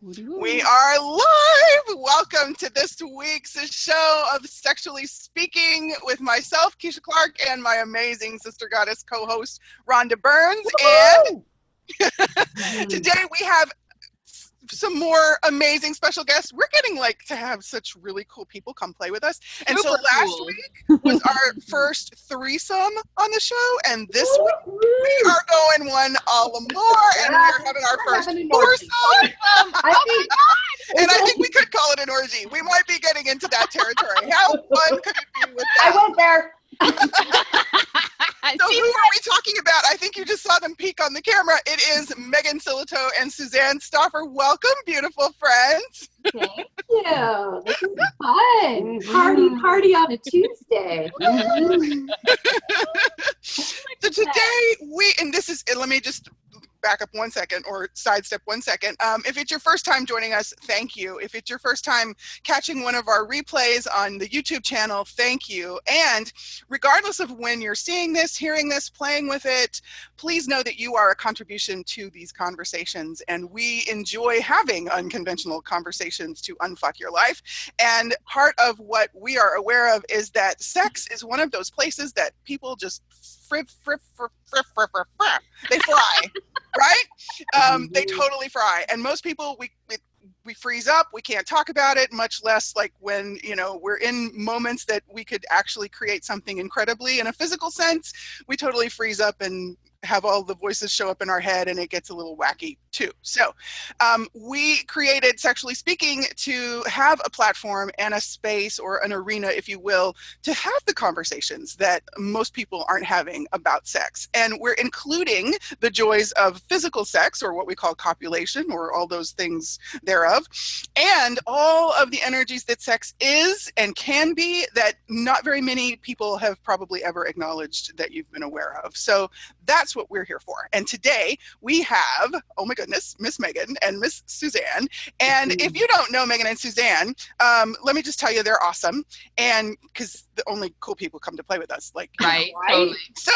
We are live! Welcome to this week's show of Sexually Speaking with myself, Keisha Clark, and my amazing sister goddess co-host, Rhonda Burns. Woo! And today we have some more amazing special guests. We're getting to have such really cool people come play with us. And so last week was our first threesome on the show, and this week we are going one all more, and we are having our first foursome. And I think we could call it an orgy. We might be getting into that territory. How fun could it be with that? I went there. So who are we talking about? I think you just saw them peek on the camera. It is Sillito and Suzanne Stauffer. Welcome, beautiful friends. Thank you. This is fun. Party on a Tuesday. So today let me just back up 1 second or sidestep 1 second. If it's your first time joining us, thank you. If it's your first time catching one of our replays on the YouTube channel, thank you. And regardless of when you're seeing this, hearing this, playing with it, please know that you are a contribution to these conversations, and we enjoy having unconventional conversations to unfuck your life. And part of what we are aware of is that sex is one of those places that people just they fry, right? They totally fry. And most people, we freeze up, we can't talk about it, much less when, we're in moments that we could actually create something incredibly in a physical sense. We totally freeze up and have all the voices show up in our head, and it gets a little wacky too. So we created Sexually Speaking to have a platform and a space, or an arena, if you will, to have the conversations that most people aren't having about sex. And we're including the joys of physical sex, or what we call copulation, or all those things thereof, and all of the energies that sex is and can be that not very many people have probably ever acknowledged that you've been aware of. So that's what we're here for. And today we have, oh my goodness, Miss Megan and Miss Suzanne. And if you don't know Megan and Suzanne, let me just tell you, they're awesome. And because the only cool people come to play with us, right? Totally. So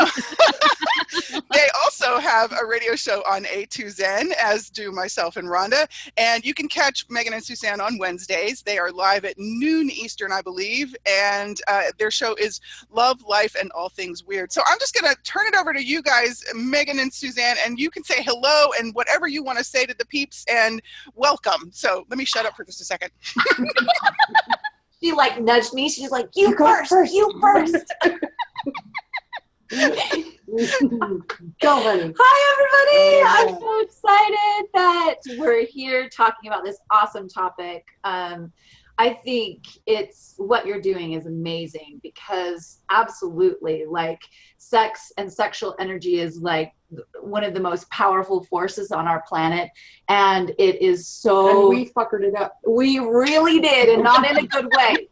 they also have a radio show on A2Zen, as do myself and Rhonda. And you can catch Megan and Suzanne on Wednesdays. They are live at noon Eastern, I believe. And their show is Love, Life, and All Things Weird. So I'm just going to turn it over to you guys, Megan and Suzanne, and you can say hello and whatever you want to say to the peeps, and welcome. So let me shut up for just a second. She nudged me. She's like, you first. You first. Go, honey. Hi, everybody. I'm so excited that we're here talking about this awesome topic. I think what you're doing is amazing, because absolutely, sex and sexual energy is one of the most powerful forces on our planet, and it is so. And we fuckered it up. We really did, and not in a good way.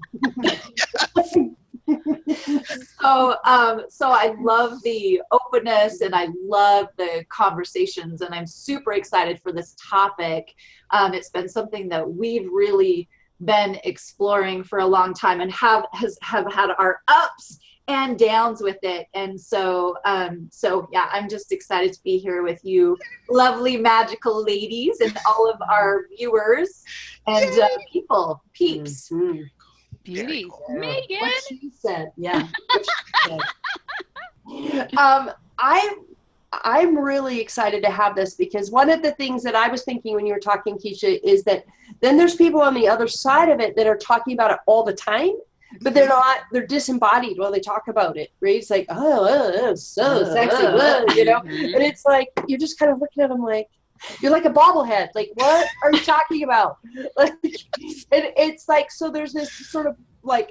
So I love the openness, and I love the conversations, and I'm super excited for this topic. It's been something that we've really been exploring for a long time, and have had our ups and downs with it. And so yeah, I'm just excited to be here with you lovely magical ladies and all of our viewers and peeps. Mm-hmm. Beauty. Cool. Megan. What she said. Yeah. I'm really excited to have this, because one of the things that I was thinking when you were talking, Keisha, is that then there's people on the other side of it that are talking about it all the time, but they're disembodied while they talk about it, right? It's like, oh, so sexy, and it's you're just kind of looking at them you're like a bobblehead. What are you talking about? It's so there's this sort of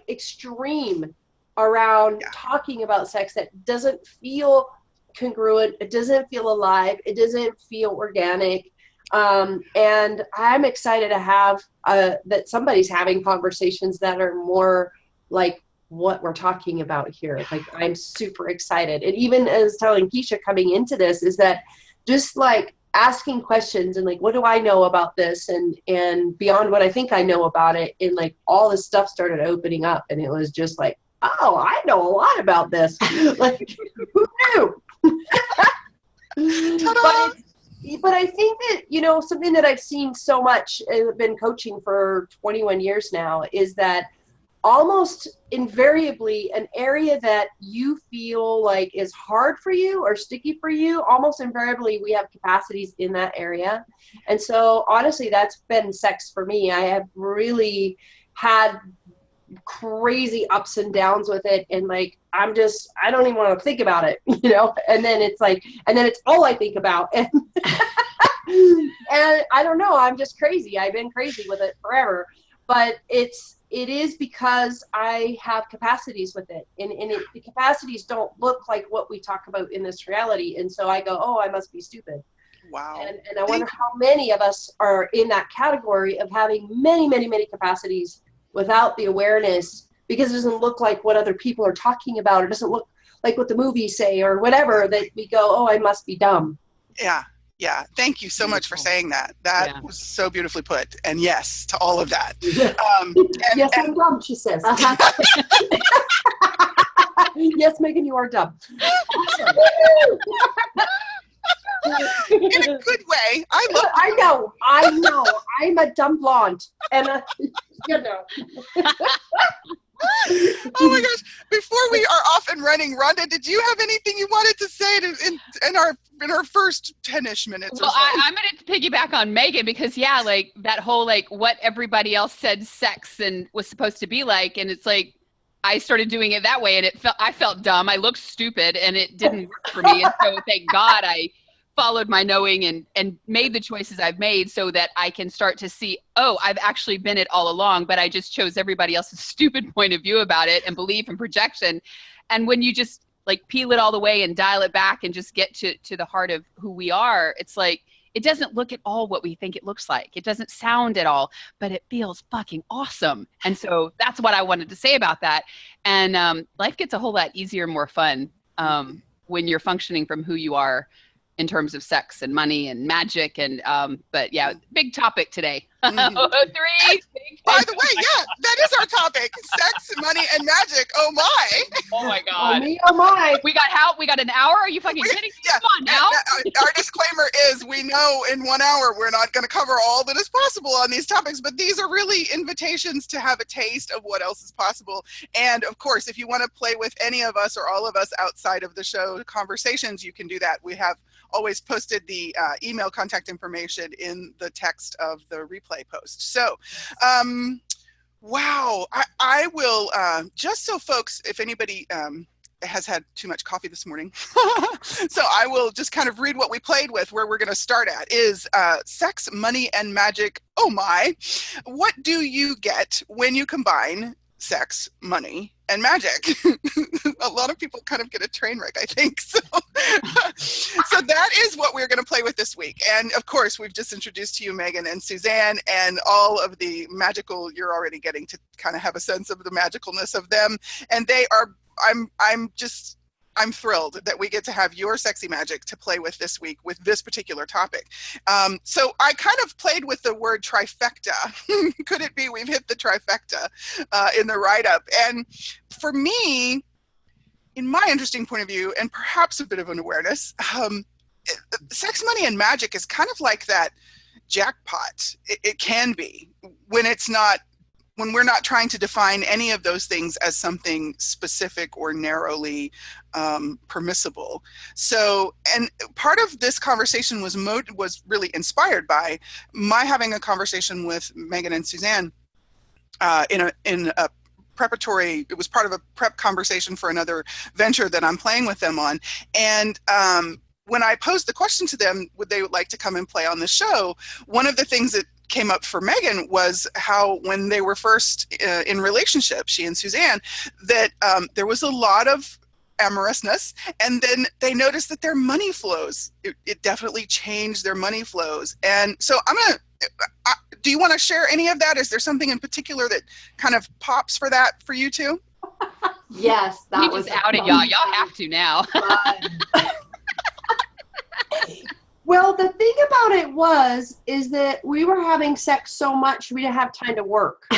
extreme around talking about sex that doesn't feel congruent. It doesn't feel alive. It doesn't feel organic. And I'm excited to have that somebody's having conversations that are more like what we're talking about here. I'm super excited. And even as telling Keisha coming into this is that just asking questions and what do I know about this, and beyond what I think I know about it, and all this stuff started opening up, and it was just oh, I know a lot about this. Who knew? But But I think that, something that I've seen so much, I've been coaching for 21 years now, is that almost invariably an area that you feel like is hard for you or sticky for you, almost invariably we have capacities in that area. And so honestly, that's been sex for me. I have really had crazy ups and downs with it, and like I don't even want to think about it, and then it's all I think about, and and I don't know, I'm just crazy. I've been crazy with it forever, but it is because I have capacities with it, and the capacities don't look like what we talk about in this reality, and so I go, oh, I must be stupid. Wow. And I wonder how many of us are in that category of having many, many, many capacities without the awareness, because it doesn't look like what other people are talking about, or doesn't look like what the movies say or whatever, that we go, oh, I must be dumb. Yeah. Yeah. Thank you so much for saying that. That was so beautifully put. And yes, to all of that. Yes, I'm dumb, she says. Yes, Megan, you are dumb. In a good way. I know. I'm a dumb blonde. And, Oh my gosh. Before we are off and running, Rhonda, did you have anything you wanted to say in our first 10-ish minutes? Well, or so? I'm going to piggyback on Megan, because like that whole, like, what everybody else said sex and was supposed to be like. And it's like, I started doing it that way, and I felt dumb. I looked stupid, and it didn't work for me. And so thank God I followed my knowing and made the choices I've made, so that I can start to see, oh, I've actually been it all along, but I just chose everybody else's stupid point of view about it and belief and projection. And when you just like peel it all the way and dial it back and just get to the heart of who we are, it's like, it doesn't look at all what we think it looks like. It doesn't sound at all, but it feels fucking awesome. And so that's what I wanted to say about that. And life gets a whole lot easier and more fun when you're functioning from who you are in terms of sex and money and magic. And but yeah, big topic today. Three. By the way, yeah, that is our topic: sex, money, and magic. Oh my! Oh my God! Oh my! We got an hour? Are you fucking kidding me? Yeah, Come on now. Our disclaimer is, we know in 1 hour we're not going to cover all that is possible on these topics, but these are really invitations to have a taste of what else is possible. And of course, if you want to play with any of us or all of us outside of the show conversations, you can do that. We have always posted the email contact information in the text of the replay post. So, wow, I will, just so folks, if anybody has had too much coffee this morning, so I will just kind of read what we played with. Where we're going to start at is sex, money, and magic. Oh my, what do you get when you combine sex, money, and magic? A lot of people kind of get a train wreck, I think. So, so that is what we're going to play with this week. And of course, we've just introduced to you Megan and Suzanne, and all of the magical, you're already getting to kind of have a sense of the magicalness of them. And they are, I'm thrilled that we get to have your sexy magic to play with this week with this particular topic. So I kind of played with the word trifecta. Could it be we've hit the trifecta in the write-up? And for me, in my interesting point of view, and perhaps a bit of an awareness, sex, money, and magic is kind of like that jackpot. It can be when we're not trying to define any of those things as something specific or narrowly permissible. So, and part of this conversation was really inspired by my having a conversation with Megan and Suzanne in a preparatory, it was part of a prep conversation for another venture that I'm playing with them on. And when I posed the question to them, would they like to come and play on the show? One of the things that came up for Megan was how when they were first in relationship, she and Suzanne, that there was a lot of amorousness, and then they noticed that their money flows, it definitely changed their money flows. And so do you want to share any of that? Is there something in particular that kind of pops for that for you two? Yes, that was outed y'all. Y'all have to now. Well, the thing about it is that we were having sex so much we didn't have time to work.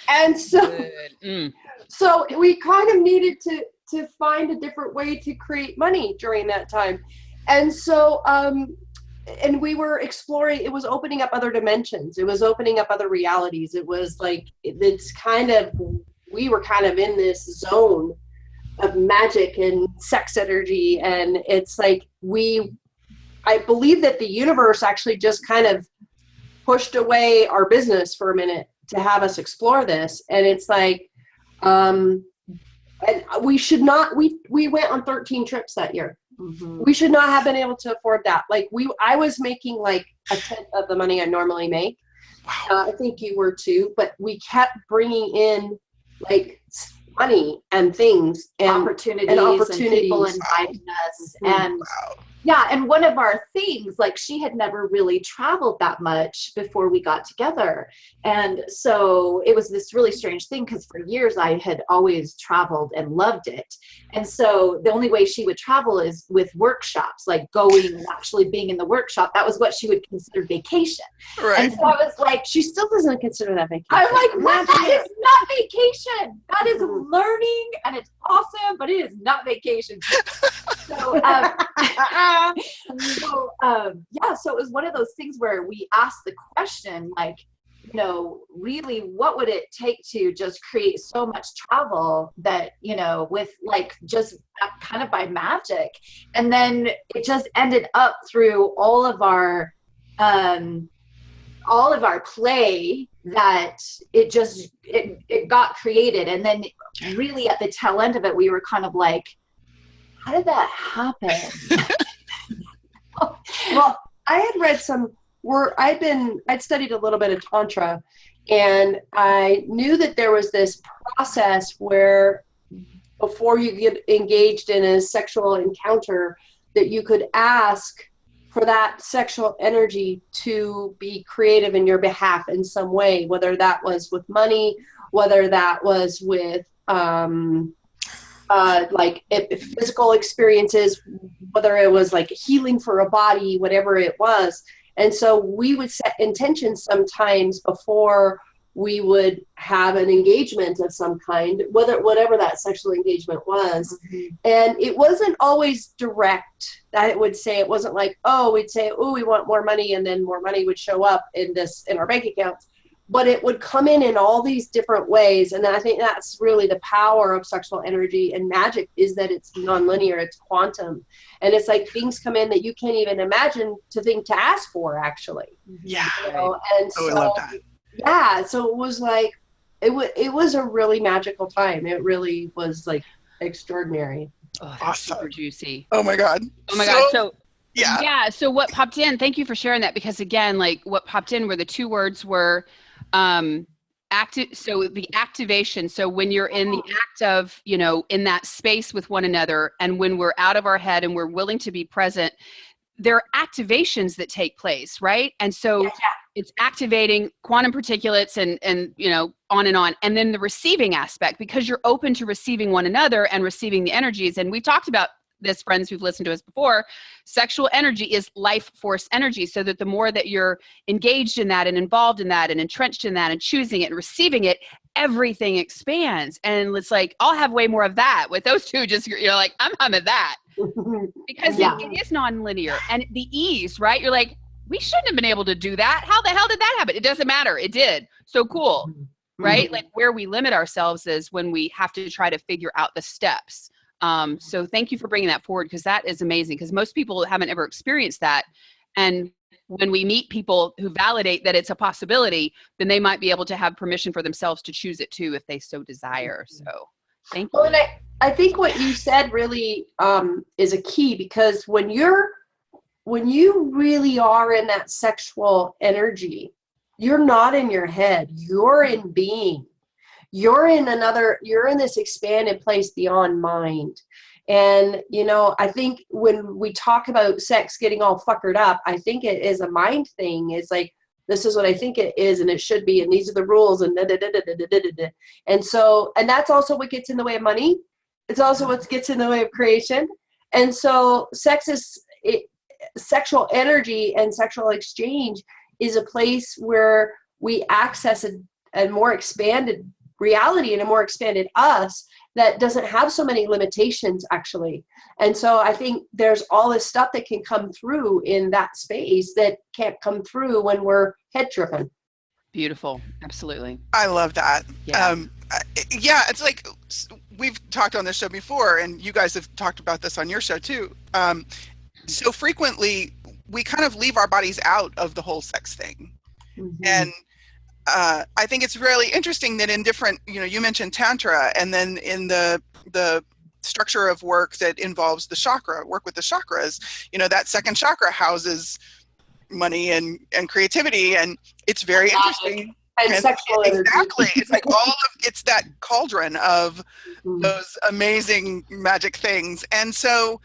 And so we kind of needed to find a different way to create money during that time. And so and we were exploring, it was opening up other dimensions. It was opening up other realities. It was like, it's kind of, we were kind of in this zone of magic and sex energy. And it's like, I believe that the universe actually just kind of pushed away our business for a minute to have us explore this. And it's like, and we should not, we went on 13 trips that year. Mm-hmm. We should not have been able to afford that. Like I was making like a tenth of the money I normally make. Wow. I think you were too, but we kept bringing in like money and things and opportunities and people inviting us. And wow. yeah, and one of our things, like she had never really traveled that much before we got together. And so it was this really strange thing because for years I had always traveled and loved it. And so the only way she would travel is with workshops, like going and actually being in the workshop. That was what she would consider vacation. Right. And so I was like, she still doesn't consider that vacation. I'm like, what? That is not vacation. That is learning and it's awesome, but it is not vacation. So, so it was one of those things where we asked the question, like, you know, really, what would it take to just create so much travel that, you know, with like just kind of by magic. And then it just ended up through all of our play that it just, it got created. And then really at the tail end of it, we were kind of like, how did that happen? Well, I had read I'd studied a little bit of Tantra, and I knew that there was this process where before you get engaged in a sexual encounter, that you could ask for that sexual energy to be creative in your behalf in some way, whether that was with money, whether that was with physical experiences, whether it was like healing for a body, whatever it was. And so we would set intentions sometimes before we would have an engagement of some kind, whatever that sexual engagement was. Mm-hmm. And it wasn't always direct. That would say, it wasn't like, we'd say, we want more money, and then more money would show up in our bank accounts. But it would come in all these different ways. And I think that's really the power of sexual energy and magic, is that it's nonlinear, it's quantum. And it's like things come in that you can't even imagine to ask for, actually. Yeah. You know? And I love that. Yeah. So it was like, it was a really magical time. It really was like extraordinary. Oh, awesome. Super juicy. Oh my God. So yeah. So what popped in, thank you for sharing that, because again, like what popped in were the two words were so the activation. So when you're in the act of, you know, in that space with one another, and when we're out of our head and we're willing to be present, there are activations that take place, right? And so it's activating quantum particulates and you know, on. And then the receiving aspect, because you're open to receiving one another and receiving the energies. And we've talked about this, friends who've listened to us before, sexual energy is life force energy. So that the more that you're engaged in that and involved in that and entrenched in that and choosing it and receiving it, everything expands. And it's like, I'll have way more of that with those two. Just, you're like, I'm humming that. Because it is nonlinear. And the ease, right? You're like, we shouldn't have been able to do that. How the hell did that happen? It doesn't matter. It did. So cool. Right? Like where we limit ourselves is when we have to try to figure out the steps. So thank you for bringing that forward, because that is amazing, because most people haven't ever experienced that. And when we meet people who validate that it's a possibility, then they might be able to have permission for themselves to choose it too, if they so desire. So thank you. Well, and I think what you said really is a key, because when you really are in that sexual energy, you're not in your head, you're in being. You're in this expanded place beyond mind. And, you know, I think when we talk about sex getting all fuckered up, I think it is a mind thing. It's like, this is what I think it is, and it should be, and these are the rules, and And so, and that's also what gets in the way of money. It's also what gets in the way of creation. And so sexual energy and sexual exchange is a place where we access a more expanded reality and a more expanded us that doesn't have so many limitations, actually. And so I think there's all this stuff that can come through in that space that can't come through when we're head driven. Beautiful. Absolutely. I love that. Yeah. Yeah, it's like we've talked on this show before, and you guys have talked about this on your show too. So frequently, we kind of leave our bodies out of the whole sex thing. Mm-hmm. And I think it's really interesting that in different, you mentioned Tantra, and then in the structure of work that involves the work with the chakras, that second chakra houses money and creativity, and it's very interesting. And sexual energy. Exactly. It's like it's that cauldron of those amazing magic things. And so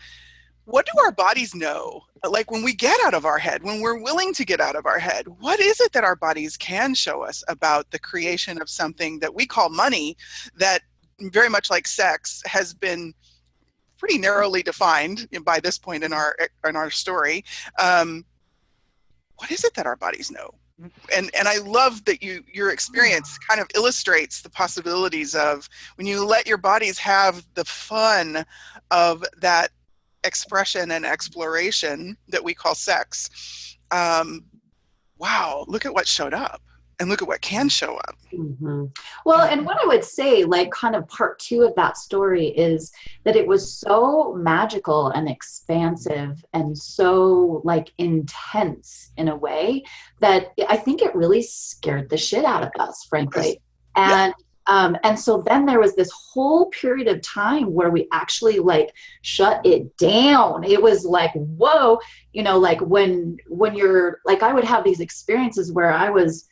what do our bodies know? Like when we get out of our head, when we're willing to get out of our head, what is it that our bodies can show us about the creation of something that we call money, that very much like sex has been pretty narrowly defined by this point in our story? What is it that our bodies know? And I love that your experience kind of illustrates the possibilities of when you let your bodies have the fun of that expression and exploration that we call sex. Wow, look at what showed up, and look at what can show up. Mm-hmm. Well, and what I would say, like kind of part 2 of that story, is that it was so magical and expansive and so like intense in a way that I think it really scared the shit out of us, frankly. And so then there was this whole period of time where we actually like shut it down. It was like, whoa, like when you're like, I would have these experiences where I was,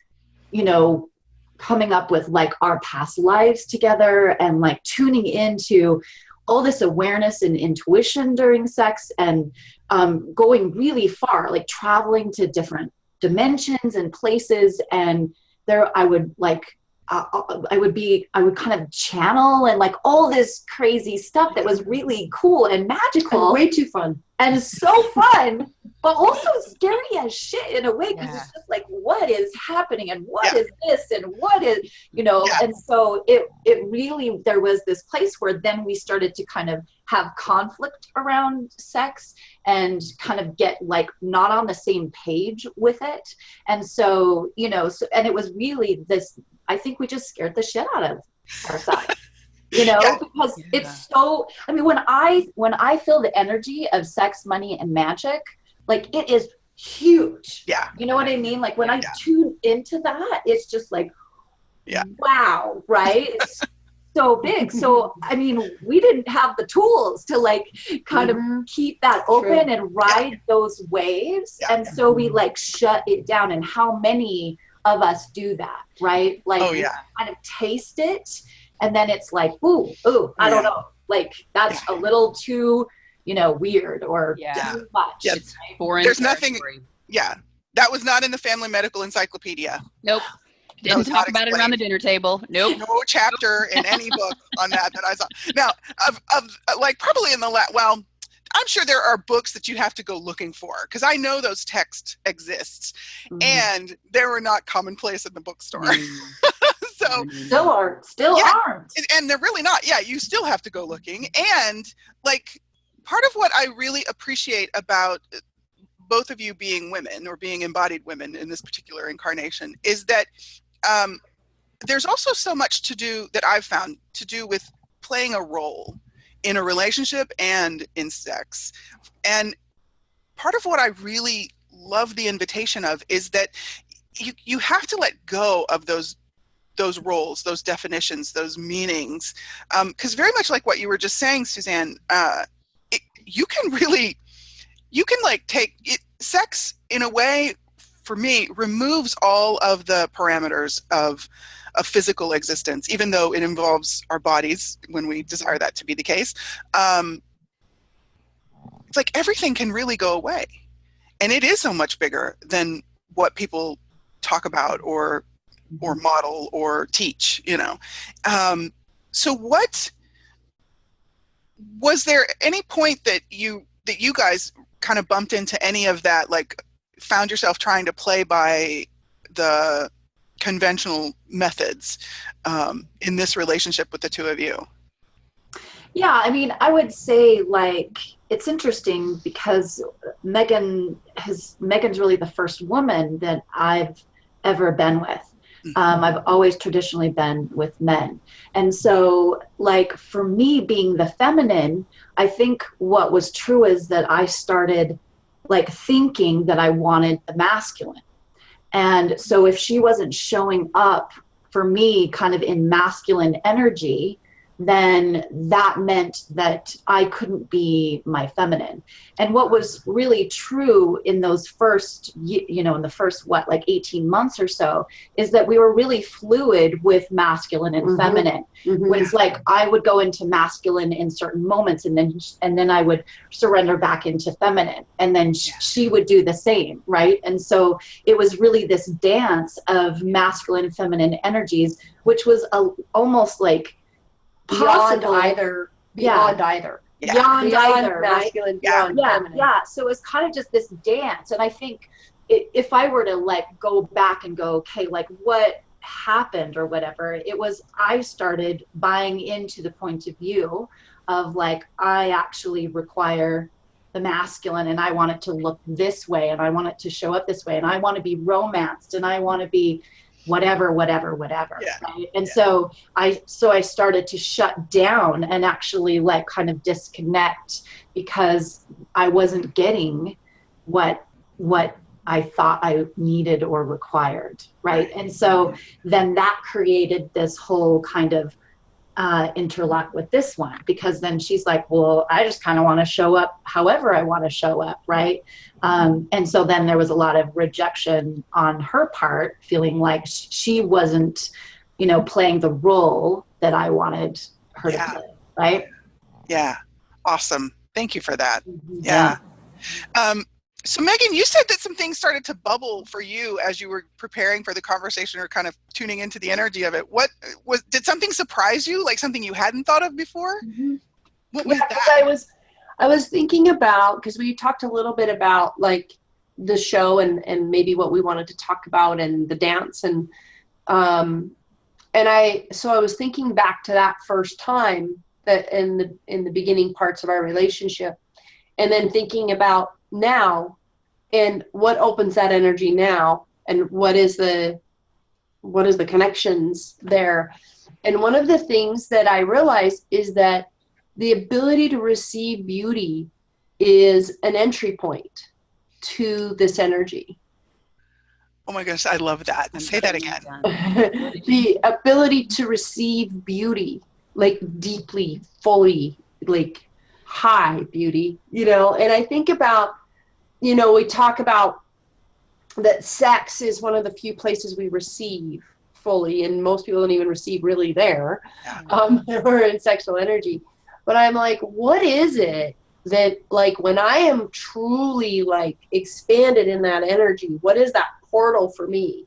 coming up with like our past lives together and like tuning into all this awareness and intuition during sex, and going really far, like traveling to different dimensions and places. And there I would like, I would kind of channel and like all this crazy stuff that was really cool and magical. And way too fun. And so fun, but also scary as shit in a way, because it's just like, what is happening, and what is this, and what is, and so it really, there was this place where then we started to kind of have conflict around sex and kind of get like not on the same page with it. And so, and it was really this, I think we just scared the shit out of ourselves. Because it's so, I mean, when I feel the energy of sex, money, and magic, like it is huge. Yeah. You know what I mean? Like when I tune into that, it's just like, wow, right? It's so big. So, I mean, we didn't have the tools to like kind of keep that open and ride those waves. Yeah. And so we like shut it down. And how many of us do that, right? Like kind of taste it. And then it's like, ooh, I don't know. Like that's a little too, weird or too much. Yeah. It's foreign. There's nothing. Yeah. That was not in the Family Medical Encyclopedia. Nope. Didn't talk about it around the dinner table. Nope. No chapter in any book on that I saw. Now, of like probably in the I'm sure there are books that you have to go looking for, because I know those texts exist, and they were not commonplace in the bookstore. So still aren't. And they're really not. Yeah, you still have to go looking. And like part of what I really appreciate about both of you being women, or being embodied women in this particular incarnation, is that there's also so much to do that I've found to do with playing a role in a relationship and in sex. And part of what I really love the invitation of is that you have to let go of those roles, those definitions, those meanings. Because very much like what you were just saying, Suzanne, you can like take it, sex in a way, for me, removes all of the parameters of physical existence, even though it involves our bodies when we desire that to be the case. It's like everything can really go away. And it is so much bigger than what people talk about or model or teach, So what, was there any point that you guys kind of bumped into any of that, like found yourself trying to play by the conventional methods in this relationship with the two of you? Yeah, I mean, I would say, like, it's interesting because Megan's really the first woman that I've ever been with. I've always traditionally been with men. And so, like, for me being the feminine, I think what was true is that I started, like, thinking that I wanted the masculine. And so if she wasn't showing up for me kind of in masculine energy, then that meant that I couldn't be my feminine. And what was really true in those first, in the first, 18 months or so, is that we were really fluid with masculine and feminine. It's like I would go into masculine in certain moments, and then I would surrender back into feminine, and then she would do the same, right? And so it was really this dance of masculine and feminine energies, which was almost like beyond either, beyond masculine, beyond feminine. So it's kind of just this dance. And I think if I were to like go back and go, okay, like what happened or whatever, it was I started buying into the point of view of like, I actually require the masculine, and I want it to look this way, and I want it to show up this way, and I want to be romanced, and I want to be whatever. Right? And so I started to shut down and actually like kind of disconnect because I wasn't getting what I thought I needed or required. Right. And so then that created this whole kind of interlock with this one, because then she's like, well, I just kind of want to show up however I want to show up. Right. And so then there was a lot of rejection on her part, feeling like she wasn't, playing the role that I wanted her to play. Right. Yeah. Awesome. Thank you for that. Yeah. So Megan, you said that some things started to bubble for you as you were preparing for the conversation or kind of tuning into the energy of it. Did something surprise you? Like something you hadn't thought of before? What was that? I was thinking about, because we talked a little bit about like the show and maybe what we wanted to talk about and the dance and I was thinking back to that first time that in the beginning parts of our relationship, and then thinking about now and what opens that energy now, and what is the connections there. And one of the things that I realized is that the ability to receive beauty is an entry point to this energy. Oh my gosh, I love that. Say that again. The ability to receive beauty, like deeply, fully, like high beauty, and I think about, we talk about that sex is one of the few places we receive fully, and most people don't even receive really there. We're in sexual energy. But I'm like, what is it that, like, when I am truly, like, expanded in that energy, what is that portal for me?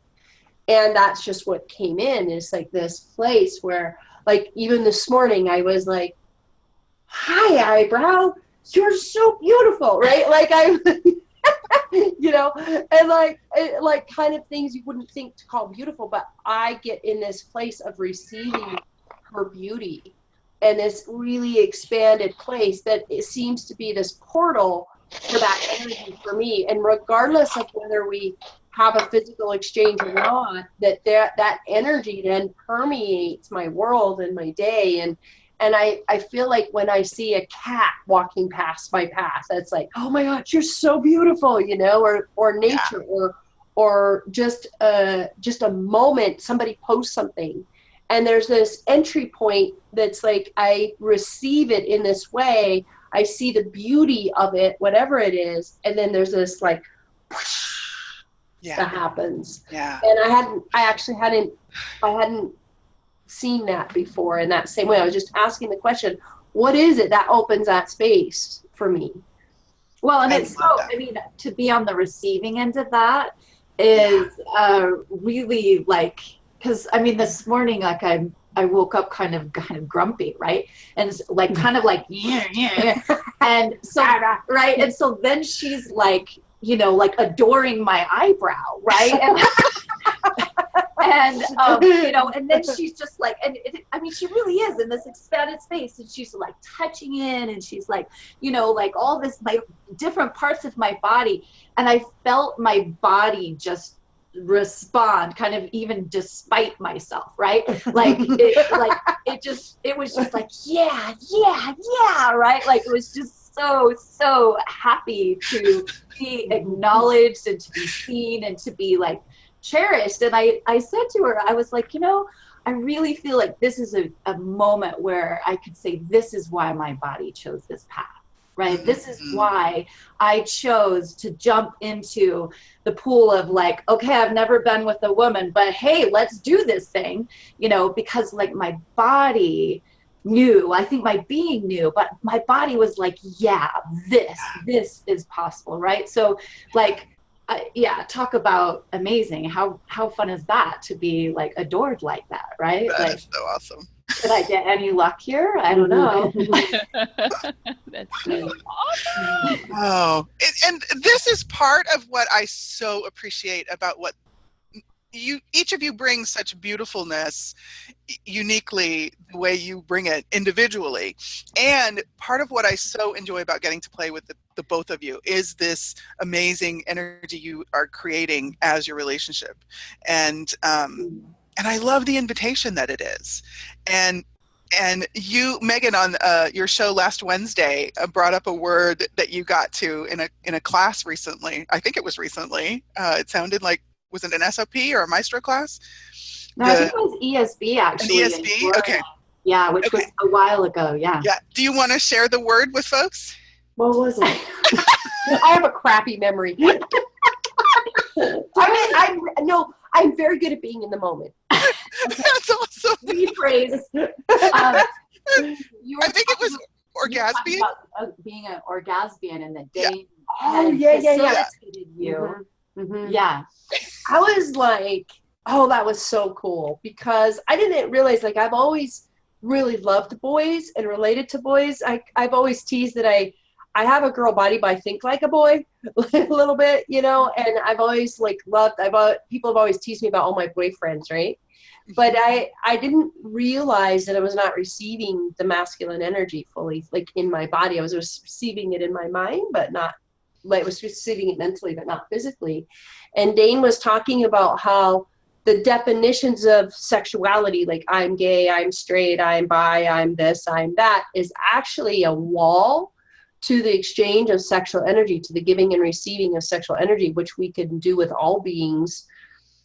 And that's just what came in. It's like this place where, like, even this morning I was like, hi, eyebrow, you're so beautiful, right? Like, I'm, and like kind of things you wouldn't think to call beautiful, but I get in this place of receiving her beauty. And this really expanded place that it seems to be this portal for that energy for me. And regardless of whether we have a physical exchange or not, that energy then permeates my world and my day. And I feel like when I see a cat walking past my path, that's like, oh my God, you're so beautiful, or nature, or just a moment, somebody posts something. And there's this entry point that's like, I receive it in this way. I see the beauty of it, whatever it is. And then there's this like, that happens. Yeah. And I hadn't seen that before in that same way. I was just asking the question, what is it that opens that space for me? Well, and it's so, to be on the receiving end of that is really like, because this morning, like I woke up kind of grumpy, right? And like kind of like yeah. And so right, and so then she's like, like adoring my eyebrow, right? And, you know, and then she's just like, I mean, she really is in this expanded space, and she's like touching in, and she's like, you know, like all this, like different parts of my body. And I felt my body just respond, kind of even despite myself, right? Like it was just like, yeah, right? Like it was just so happy to be acknowledged and to be seen and to be like cherished. And I said to her, I was like, you know, I really feel like this is a moment where I could say, this is why my body chose this path, right? This is why I chose to jump into the pool of like, okay, I've never been with a woman, but hey, let's do this thing, you know, because like my body knew, I think my being knew, but my body was like, yeah, this is possible, right? So like, yeah, talk about amazing. How fun is that to be like adored like that, right? That like, is so awesome. Did I get any luck here? I don't know. That's so awesome. Oh, and this is part of what I so appreciate about what each of you brings such beautifulness uniquely the way you bring it individually. And part of what I so enjoy about getting to play with the both of you is this amazing energy you are creating as your relationship. And I love the invitation that it is. And you, Megan, on your show last Wednesday, brought up a word that you got to in a class recently. I think it was recently. It sounded like, was it an SOP or a Maestro class? No, I think it was ESB actually. An ESB? Okay. Yeah, which was a while ago, yeah. Yeah. Do you want to share the word with folks? What was it? I have a crappy memory. I'm very good at being in the moment. That's awesome. Rephrase. I think it was orgasmian. Being an orgasmian and the day. Yeah. Oh, yeah. You. Mm-hmm. Yeah. I was like, oh, that was so cool, because I didn't realize, like, I've always really loved boys and related to boys. I've always teased that I have a girl body, but I think like a boy a little bit, you know, and I've always like loved, people have always teased me about all my boyfriends, right? But I didn't realize that I was not receiving the masculine energy fully, like in my body. I was receiving it in my mind, but not, like, I was receiving it mentally, but not physically. And Dane was talking about how the definitions of sexuality, like I'm gay, I'm straight, I'm bi, I'm this, I'm that, is actually a wall to the exchange of sexual energy, to the giving and receiving of sexual energy, which we can do with all beings,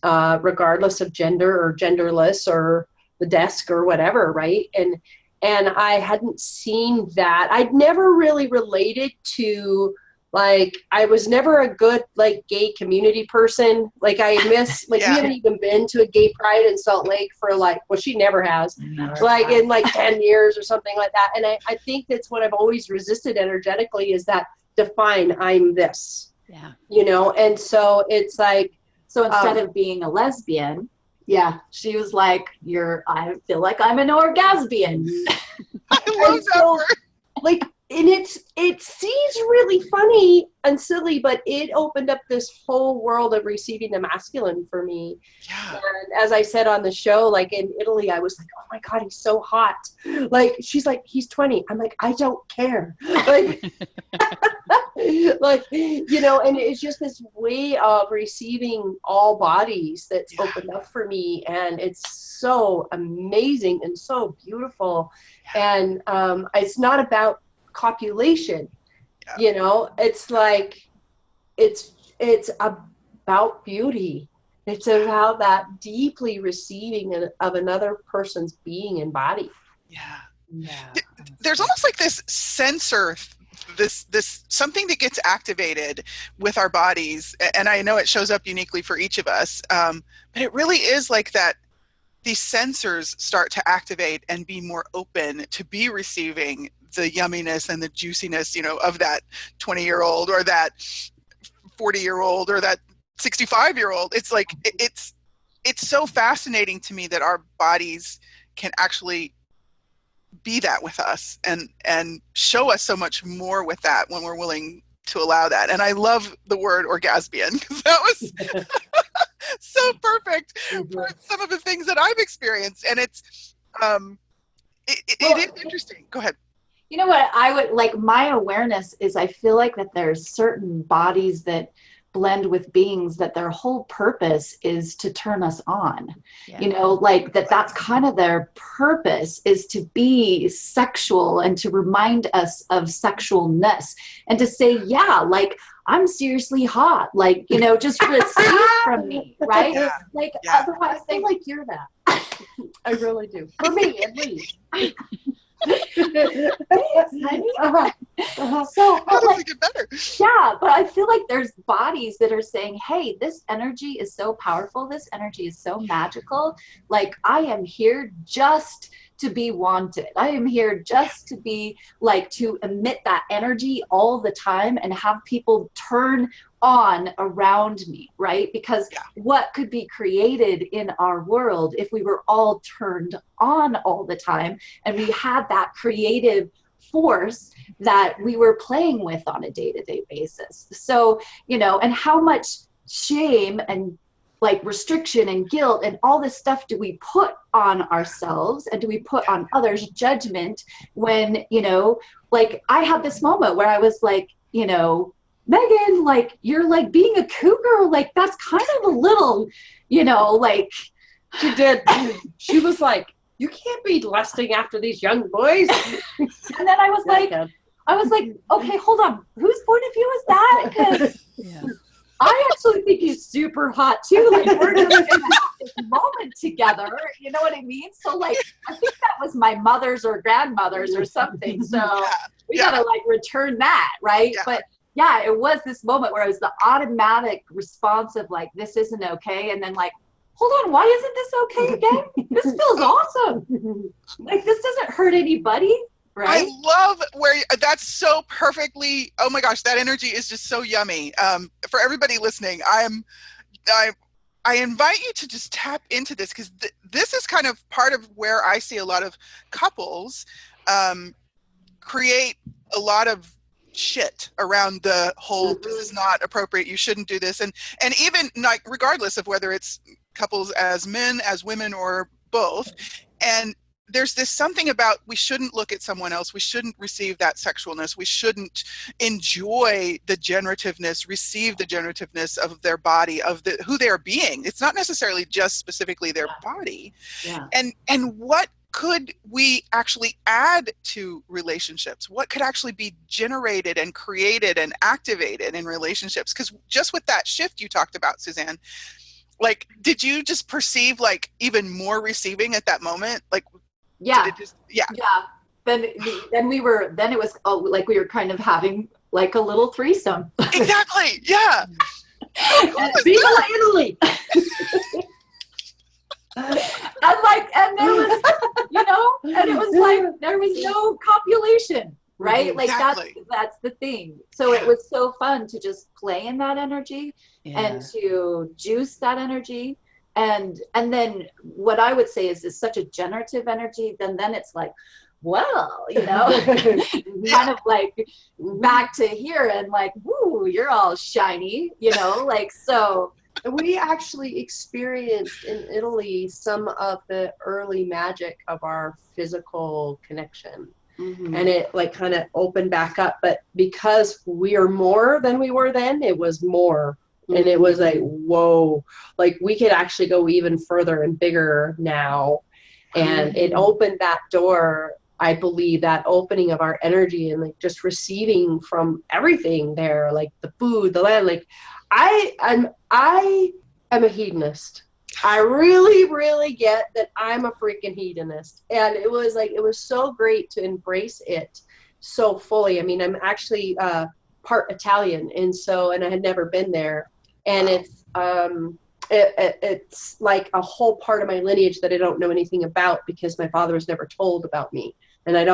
regardless of gender or genderless or the desk or whatever, right? And I hadn't seen that. I'd never really related to, like, I was never a good, like, gay community person. Like, I miss, like, we haven't even been to a gay pride in Salt Lake for, like, well, she never has, like, in, like, 10 years or something like that. And I think that's what I've always resisted energetically, is that define, I'm this. Yeah. You know? And so it's like. So instead of being a lesbian, she was like, I feel like I'm an orgasmian. I love that word. Like, and it seems really funny and silly, but it opened up this whole world of receiving the masculine for me. Yeah. And as I said on the show, like in Italy, I was like, oh my God, he's so hot. Like, she's like, he's 20. I'm like, I don't care. Like, like, you know, and it's just this way of receiving all bodies that's opened up for me. And it's so amazing and so beautiful. And it's not about copulation, you know, it's like, it's about beauty. It's about that deeply receiving of another person's being and body. There's almost like this sensor, this something that gets activated with our bodies, and I know it shows up uniquely for each of us, but it really is like that. These sensors start to activate and be more open to be receiving the yumminess and the juiciness, you know, of that 20-year-old or that 40-year-old or that 65-year-old. It's like, it's so fascinating to me that our bodies can actually be that with us and show us so much more with that when we're willing to allow that. And I love the word orgasmian, because that was That's so perfect for some of the things that I've experienced. And it's, it is interesting. Go ahead. You know what I would like, my awareness is I feel like that there's certain bodies that blend with beings that their whole purpose is to turn us on. Yeah. You know, like that's kind of their purpose, is to be sexual and to remind us of sexualness and to say, yeah, like I'm seriously hot, like, you know, just receive from me, right? Yeah. Like Yeah. otherwise I feel like you're that. I really do. For me, at least. So, How but does like, it get better? yeah, but I feel like there's bodies that are saying, hey, this energy is so powerful. This energy is so magical. Like, I am here just to be wanted. I am here just to be like, to emit that energy all the time and have people turn on around me, right? Because what could be created in our world if we were all turned on all the time and we had that creative force that we were playing with on a day-to-day basis. So, you know, and how much shame and like restriction and guilt and all this stuff do we put on ourselves and do we put on others, judgment, when, you know, like I had this moment where I was like, you know, Megan, like you're like being a cougar, like that's kind of a little, you know, like She did. She was like, you can't be lusting after these young boys. and then I was like, okay, hold on, whose point of view is that? Because Yeah. I actually think he's super hot too. like we're just gonna have this moment together, you know what I mean? So like I think that was my mother's or grandmother's or something, so we gotta like return that, right? But yeah, it was this moment where it was the automatic response of like, this isn't okay, and then like, hold on, why isn't this okay again? This feels awesome. Like this doesn't hurt anybody, right? I love where that's so perfectly. Oh my gosh, that energy is just so yummy. For everybody listening, I invite you to just tap into this, because this is kind of part of where I see a lot of couples create a lot of shit around the whole this is not appropriate, you shouldn't do this, and even like regardless of whether it's couples as men, as women, or both. And there's this something about we shouldn't look at someone else, we shouldn't receive that sexualness, we shouldn't enjoy the generativeness, receive the generativeness of their body, of who they're being. It's not necessarily just specifically their body. And what could we actually add to relationships? What could actually be generated and created and activated in relationships? Because just with that shift you talked about, Suzanne, like, did you just perceive like even more receiving at that moment? Like, Yeah. Then it was like we were kind of having like a little threesome. Exactly. Yeah. Viva Italy. And there was, you know, and it was like there was no copulation, right? Like exactly. that's the thing. So it was so fun to just play in that energy and to juice that energy. And then what I would say is such a generative energy, then it's like, well, you know, kind of like back to here and like, woo, you're all shiny, you know, like, so. We actually experienced in Italy some of the early magic of our physical connection. And it like kind of opened back up, but because we are more than we were then, it was more. And it was like, whoa, like we could actually go even further and bigger now. And it opened that door, I believe, that opening of our energy and like just receiving from everything there, like the food, the land. Like I am a hedonist. I really, really get that I'm a freaking hedonist. And it was like, it was so great to embrace it so fully. I mean, I'm actually part Italian, and I had never been there. And it's like a whole part of my lineage that I don't know anything about because my father was never told about me. And I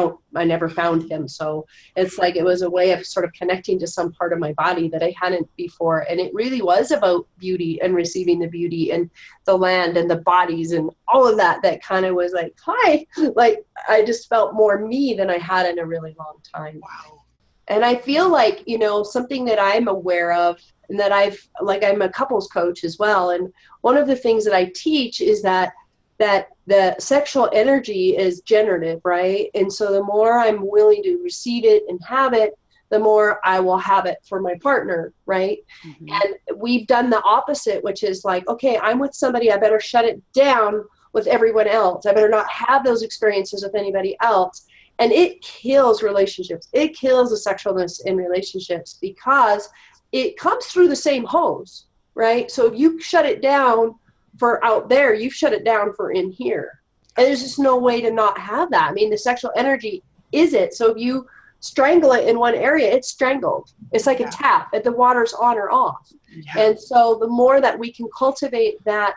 never found him. So it's like, it was a way of sort of connecting to some part of my body that I hadn't before. And it really was about beauty and receiving the beauty and the land and the bodies and all of that kind of was like, hi, like I just felt more me than I had in a really long time. Wow. And I feel like, you know, something that I'm aware of and that I'm a couples coach as well. And one of the things that I teach is that the sexual energy is generative, right? And so the more I'm willing to receive it and have it, the more I will have it for my partner, right? Mm-hmm. And we've done the opposite, which is like, okay, I'm with somebody, I better shut it down with everyone else. I better not have those experiences with anybody else. And it kills relationships. It kills the sexualness in relationships because it comes through the same hose, right? So if you shut it down for out there, you've shut it down for in here. And there's just no way to not have that. I mean, the sexual energy is it. So if you strangle it in one area, it's strangled. It's like a tap, and the water's on or off. Yeah. And so the more that we can cultivate that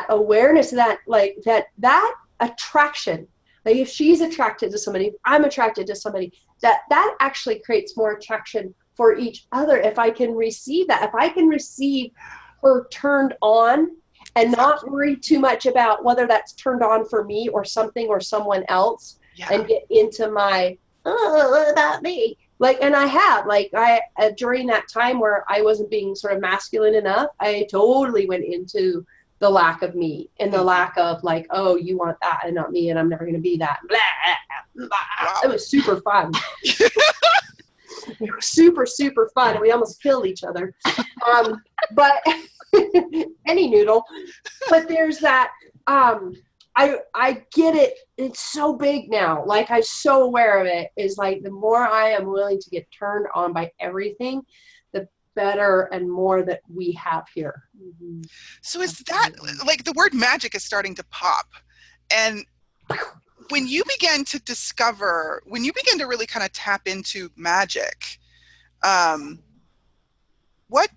awareness, that attraction, like if she's attracted to somebody, if I'm attracted to somebody, that actually creates more attraction for each other. If I can receive that, if I can receive her turned on and not worry too much about whether that's turned on for me or something or someone else, and get into my, oh, what about me? Like, and I have, like, during that time where I wasn't being sort of masculine enough, I totally went into the lack of me and the lack of like, oh, you want that and not me, and I'm never going to be that. Blah, blah. Wow. It was super fun. It was super, super fun. And we almost killed each other. But any noodle. But there's that, I get it. It's so big now. Like, I'm so aware of it. Is like, the more I am willing to get turned on by everything, the better and more that we have here. Mm-hmm. So is that, like, the word magic is starting to pop. And when you begin to discover, when you begin to really kind of tap into magic, what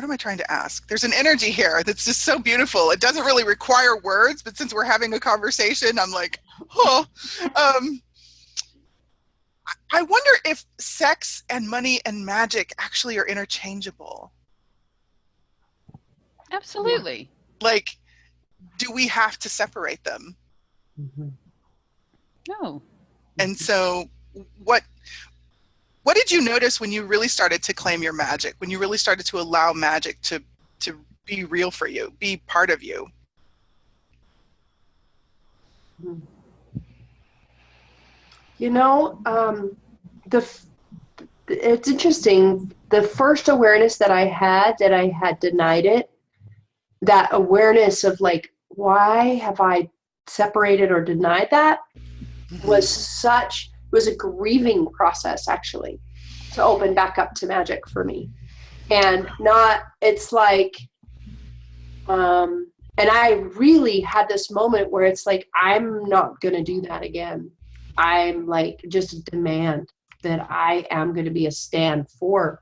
am I trying to ask? There's an energy here that's just so beautiful. It doesn't really require words, but since we're having a conversation, I'm like, oh. I wonder if sex and money and magic actually are interchangeable. Absolutely. Like, do we have to separate them? Mm-hmm. No. And so what did you notice when you really started to claim your magic, when you really started to allow magic to be real for you, be part of you? You know, it's interesting. The first awareness that I had denied it, that awareness of like, why have I separated or denied that, was a grieving process, actually, to open back up to magic for me. And it's like, and I really had this moment where it's like, I'm not going to do that again. I'm like, just demand that I am going to be a stand for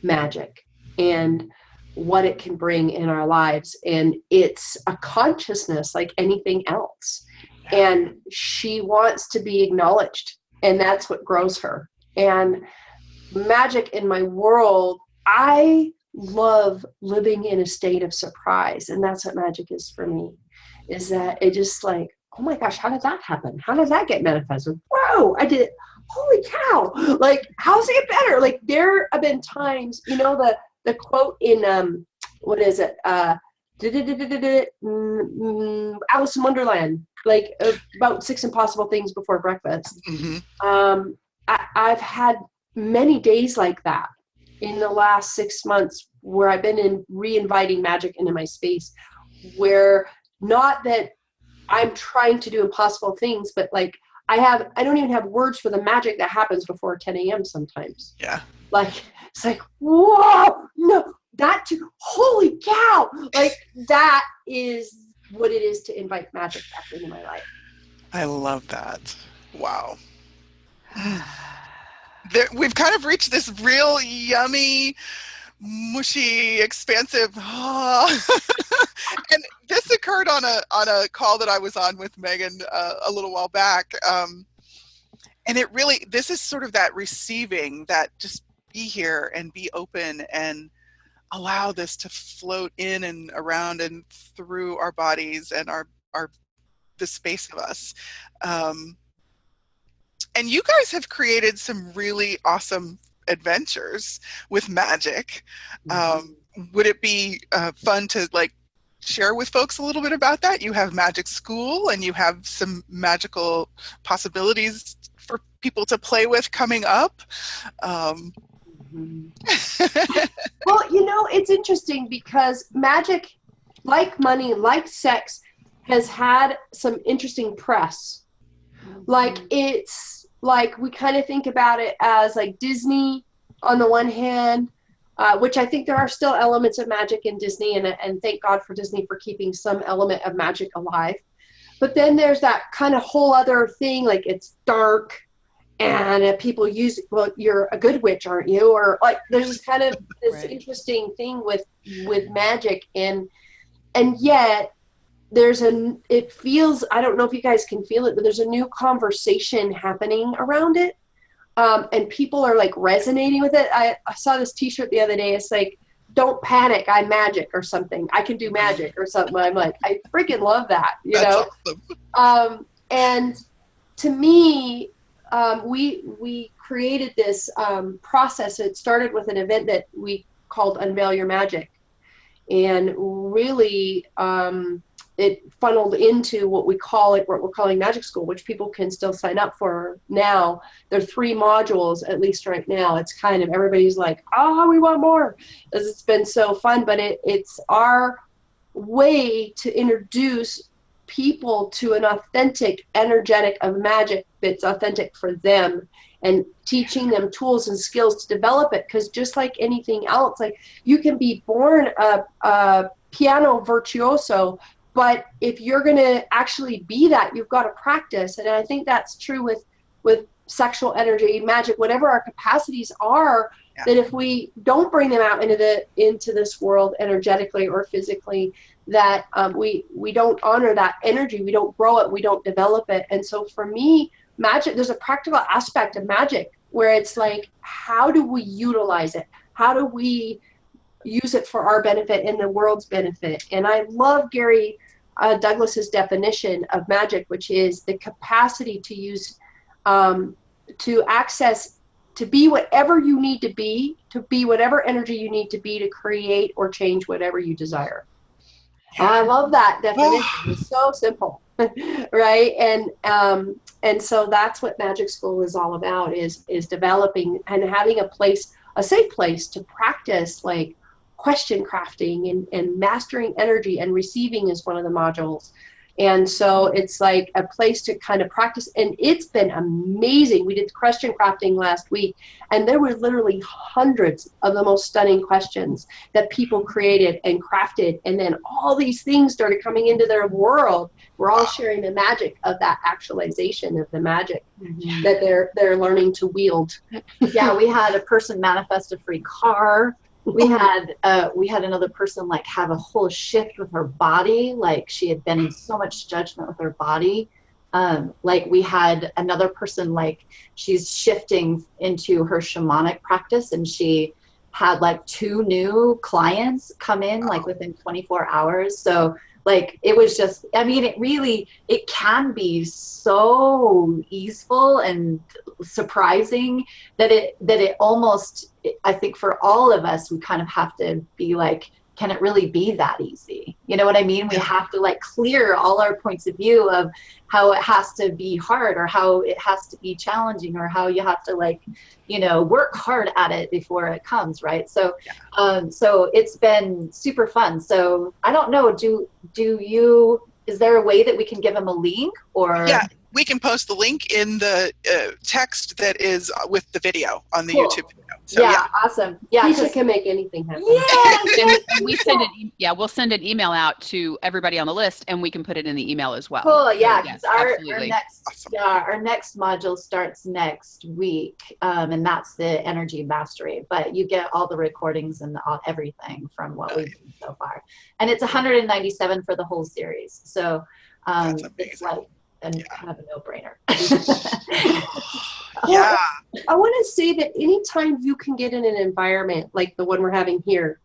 magic and what it can bring in our lives. And it's a consciousness like anything else. And she wants to be acknowledged. And that's what grows her. And magic in my world, I love living in a state of surprise. And that's what magic is for me, is that it just like, oh my gosh, how did that happen? How did that get manifested? Whoa, I did it. Holy cow. Like, how's it get better? Like, there have been times, you know, the quote in, what is it? Alice in Wonderland, like about 6 impossible things before breakfast. Mm-hmm. I've had many days like that in the last 6 months where I've been re-inviting magic into my space, where not that I'm trying to do impossible things, but like I don't even have words for the magic that happens before 10 a.m. sometimes. Yeah. Like, it's like, whoa, no, that too, holy cow. Like, that is what it is to invite magic back into my life. I love that. Wow. We've kind of reached this real yummy, mushy, expansive, and this occurred on a call that I was on with Megan a little while back, and it really, this is sort of that receiving, that just be here and be open and allow this to float in and around and through our bodies and the space of us. And you guys have created some really awesome adventures with magic. Would it be fun to like share with folks a little bit about that? You have magic school and you have some magical possibilities for people to play with coming up. Well, you know, it's interesting because magic, like money, like sex, has had some interesting press. Like, it's like we kind of think about it as like Disney on the one hand, which I think there are still elements of magic in Disney, and thank God for Disney for keeping some element of magic alive. But then there's that kind of whole other thing, like it's dark, and people use, well, you're a good witch, aren't you? Or like, there's this kind of this interesting thing with magic, and yet it feels, I don't know if you guys can feel it, but there's a new conversation happening around it. And people are like resonating with it. I saw this t-shirt the other day. It's like, don't panic, I'm magic, or something. I can do magic or something. I'm like, I freaking love that, you know? Awesome. And to me, we created this process. It started with an event that we called Unveil Your Magic. And really, it funneled into what we're calling Magic School, which people can still sign up for now. There are 3 modules, at least right now. It's kind of, everybody's like, oh, we want more, because it's been so fun. But it's our way to introduce people to an authentic energetic of magic that's authentic for them, and teaching them tools and skills to develop it. Because just like anything else, like you can be born a piano virtuoso, but if you're going to actually be that, you've got to practice. And I think that's true with sexual energy, magic, whatever our capacities are, that if we don't bring them out into this world energetically or physically, that we don't honor that energy, we don't grow it, we don't develop it. And so for me, magic, there's a practical aspect of magic where it's like, how do we utilize it? How do we use it for our benefit and the world's benefit? And I love Gary Douglas's definition of magic, which is the capacity to use, to access, to be whatever you need to be whatever energy you need to be to create or change whatever you desire. I love that definition. It's so simple, right? And so that's what Magic School is all about, is developing and having a safe place to practice, like question crafting and mastering energy, and receiving is one of the modules. And so it's like a place to kind of practice, and it's been amazing. We did question crafting last week, and there were literally hundreds of the most stunning questions that people created and crafted, and then all these things started coming into their world. We're all sharing the magic of that actualization of the magic that they're learning to wield. Yeah, we had a person manifest a free car. We had another person like have a whole shift with her body, like she had been in so much judgment with her body. Like we had another person, like she's shifting into her shamanic practice, and she had like 2 new clients come in like within 24 hours. So like it was just, I mean, it can be so easeful and surprising that it almost, I think for all of us, we kind of have to be like, can it really be that easy? You know what I mean? We have to like clear all our points of view of how it has to be hard, or how it has to be challenging, or how you have to like, you know, work hard at it before it comes, right? So, so it's been super fun. So I don't know, is there a way that we can give them a link, or? Yeah, we can post the link in the text that is with the video on the YouTube video. So, awesome. Yeah, Keisha can make anything happen. And we send we'll send an email out to everybody on the list, and we can put it in the email as well. Cool. Yeah, because yes, our next module starts next week, and that's the energy mastery. But you get all the recordings and everything from what we've done so far, and it's $197 for the whole series. So it's like kind of a no-brainer. I want to say that anytime you can get in an environment like the one we're having here,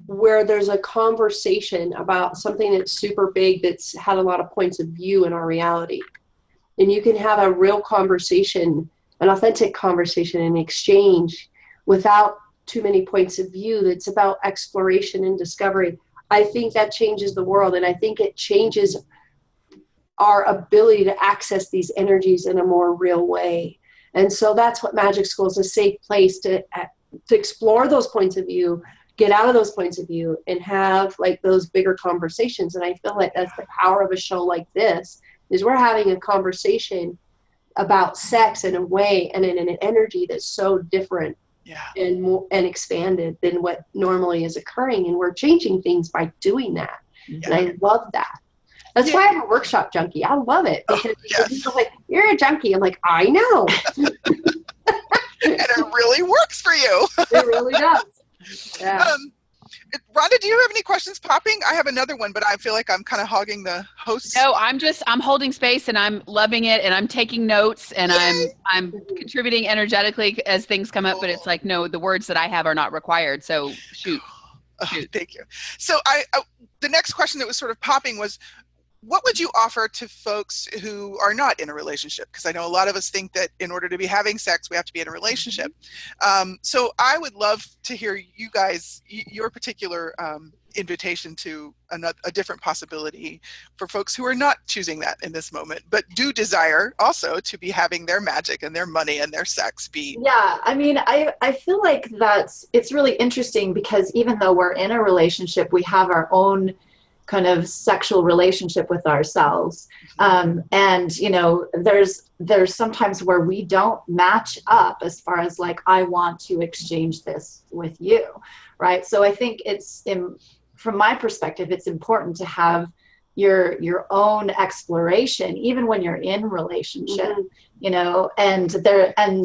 where there's a conversation about something that's super big, that's had a lot of points of view in our reality, and you can have a real conversation an authentic conversation and exchange without too many points of view, that's about exploration and discovery, I think that changes the world. And I think it changes our ability to access these energies in a more real way. And so that's what Magic School is, a safe place to explore those points of view, get out of those points of view, and have like those bigger conversations. And I feel like that's the power of a show like this, is we're having a conversation about sex in a way and in an energy that's so different and more and expanded than what normally is occurring. And we're changing things by doing that. And I love that. That's why I'm a workshop junkie. I love it, because people are like, you're a junkie. I'm like, I know. And it really works for you. It really does. Yeah. Rhonda, do you have any questions popping? I have another one, but I feel like I'm kind of hogging the host. No, I'm holding space, and I'm loving it, and I'm taking notes, and I'm contributing energetically as things come up, but it's like, no, the words that I have are not required. So shoot. Thank you. So the next question that was sort of popping was, what would you offer to folks who are not in a relationship? Because I know a lot of us think that in order to be having sex, we have to be in a relationship. So I would love to hear you guys, your particular invitation to a different possibility for folks who are not choosing that in this moment, but do desire also to be having their magic and their money and their sex be. Yeah, I mean, I feel like it's really interesting, because even though we're in a relationship, we have our own kind of sexual relationship with ourselves. And, you know, there's sometimes where we don't match up as far as like, I want to exchange this with you, right? So I think from my perspective, it's important to have your own exploration, even when you're in a relationship, you know, and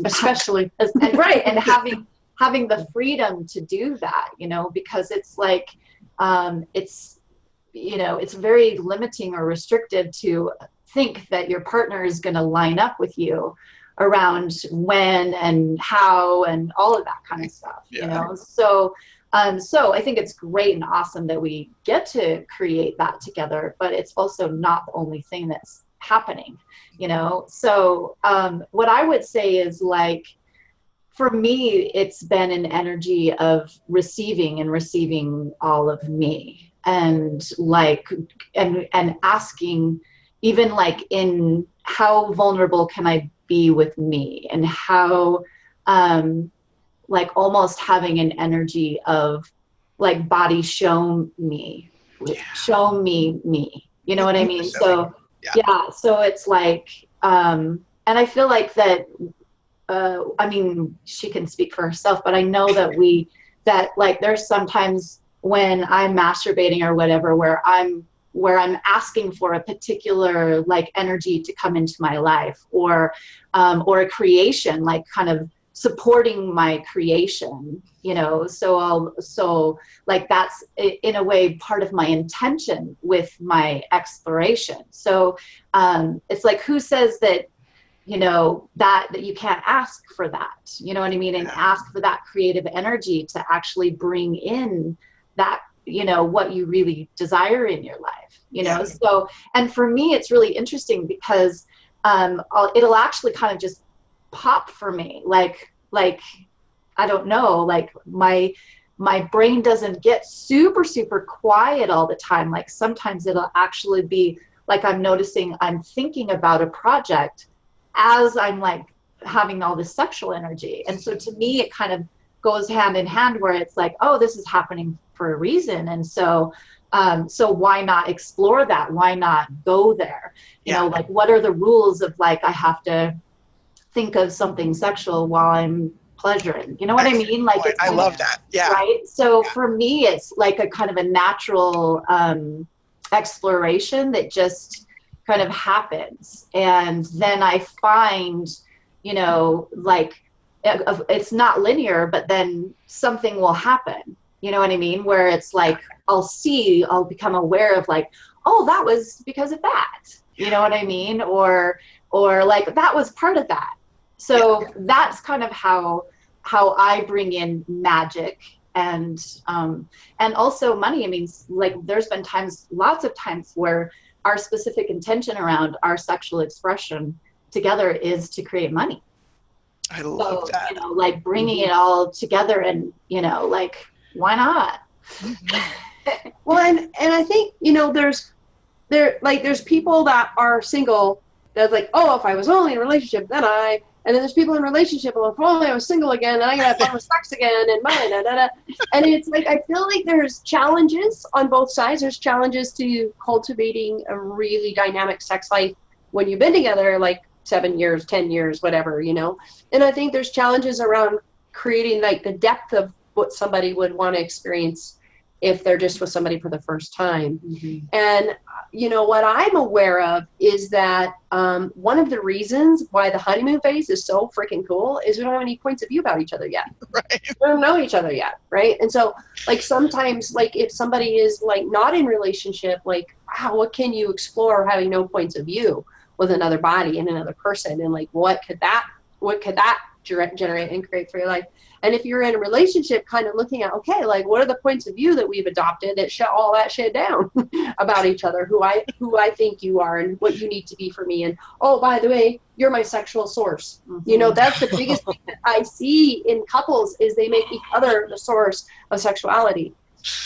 especially, and right. And having the freedom to do that, you know, because it's like, you know, it's very limiting or restrictive to think that your partner is going to line up with you around when and how and all of that kind of stuff, you know? So I think it's great and awesome that we get to create that together, but it's also not the only thing that's happening, you know? So what I would say is, like, for me, it's been an energy of receiving all of me. And like, and asking, even like, in how vulnerable can I be with me, and how, like, almost having an energy of like, body show me me, you know what I mean? So so it's like, and I feel like that, I mean, she can speak for herself, but I know that like, there's sometimes when I'm masturbating or whatever, where I'm asking for a particular like energy to come into my life, or a creation, like kind of supporting my creation, you know, so like, that's in a way part of my intention with my exploration. So it's like, who says that, you know, that you can't ask for that, you know what I mean? And ask for that creative energy to actually bring in that, you know, what you really desire in your life, you know? So, and for me, it's really interesting, because it'll actually kind of just pop for me. Like, I don't know, like my brain doesn't get super, super quiet all the time. Like, sometimes it'll actually be like, I'm noticing I'm thinking about a project as I'm like having all this sexual energy. And so to me, it kind of goes hand in hand, where it's like, oh, this is happening for a reason. And so why not explore that? Why not go there? You know, like, what are the rules of like, I have to think of something sexual while I'm pleasuring, you know what I mean? Like, it's I love that. Yeah. Right. So for me, it's like a kind of a natural exploration that just kind of happens. And then I find, you know, like, it's not linear, but then something will happen. You know what I mean? Where it's like, I'll become aware of like, oh, that was because of that. You know what I mean? Or like, that was part of that. So that's kind of how I bring in magic and also money. I mean, like, there's been lots of times where our specific intention around our sexual expression together is to create money. I love So, that. you know, like bringing it all together and, you know, like, why not? Well, and I think, you know, there's people that are single that's like, oh, if I was only in a relationship, and then there's people in a relationship, well, if only I was single again, then I'm gonna have fun with sex again, and and it's like, I feel like there's challenges on both sides. There's challenges to cultivating a really dynamic sex life when you've been together like 7 years, 10 years, whatever, you know. And I think there's challenges around creating like the depth of what somebody would want to experience if they're just with somebody for the first time. Mm-hmm. And, you know, what I'm aware of is that one of the reasons why the honeymoon phase is so freaking cool is we don't have any points of view about each other yet. Right. We don't know each other yet, right? And so, like, sometimes, like, if somebody is, like, not in relationship, like, wow, what can you explore having no points of view with another body and another person? And, like, what could that generate and create for your life? And if you're in a relationship, kind of looking at, okay, like, what are the points of view that we've adopted that shut all that shit down about each other, who I think you are and what you need to be for me. And, oh, by the way, you're my sexual source. Mm-hmm. You know, that's the biggest thing that I see in couples is they make each other the source of sexuality.